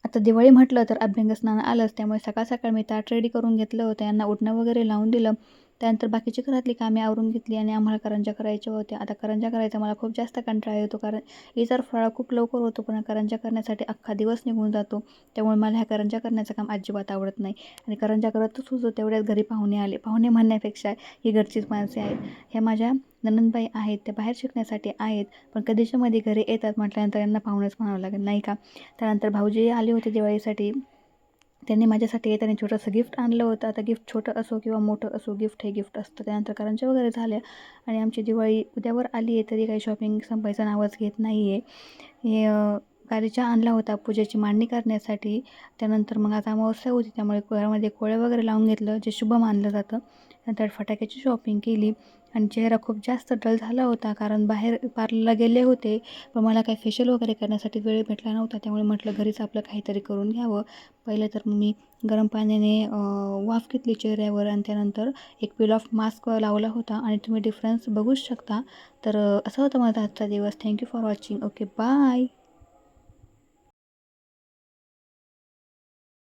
आता दिवाळी म्हटलं तर अभ्यंगस्नान आलंच, त्यामुळे सकाळ सकाळ मी ताट रेडी करून घेतलं होतं. यांना उटणं वगैरे लावून दिलं. त्यानंतर बाकीची घरातली कामे आवरून घेतली आणि आम्हाला करंज्या करायच्या होत्या. आता करंज्या करायचा मला खूप जास्त कंटाळा येतो, कारण इतर फराळ खूप लवकर होतो, पण करंज्या करण्यासाठी अख्खा दिवस निघून जातो. त्यामुळे मला ह्या करंज्या करण्याचं काम अजिबात आवडत नाही. आणि करंज्या करतच होतो तेवढ्यात घरी पाहुणे आले. पाहुणे म्हणण्यापेक्षा ही घरचीच माणसे आहेत. ह्या माझ्या नणंदबाई आहेत, त्या बाहेर शिकण्यासाठी आहेत, पण कधीच्यामध्ये घरी येतात म्हटल्यानंतर यांना पाहुणेच म्हणावं लागेल, नाही का. त्यानंतर भाऊजी आले होते दिवाळीसाठी. त्यांनी माझ्यासाठी येताना छोटंसं गिफ्ट आणलं होतं. आता गिफ्ट छोटं असो किंवा मोठं असो, गिफ्ट हे गिफ्ट असतं. त्यानंतर करंज्या वगैरे झाल्या आणि आमची दिवाळी उद्यावर आली आहे, तरी काही शॉपिंग संपायचं नावच घेत नाही आहे. हे गालिचा आणला होता पूजेची मांडणी करण्यासाठी. त्यानंतर मग आता अमावस्या होती, त्यामुळे घरामध्ये कोळे वगैरे लावून घेतलं, जे शुभ मानलं जातं. नंतर फटाक्याची शॉपिंग केली आणि चेहरा खूप जास्त डल झाला होता, कारण बाहेर पार्लरला गेले होते, पण मला काही फेशियल वगैरे करण्यासाठी वेळ भेटला नव्हता. त्यामुळे म्हटलं घरीच आपलं काहीतरी करून घ्यावं. पहिलं तर मी गरम पाण्याने वाफ घेतली चेहऱ्यावर आणि त्यानंतर एक पील ऑफ मास्क लावला होता आणि तुम्ही डिफरन्स बघूच शकता. तर असा होता माझा आजचा दिवस. Thank you for watching. Okay, bye.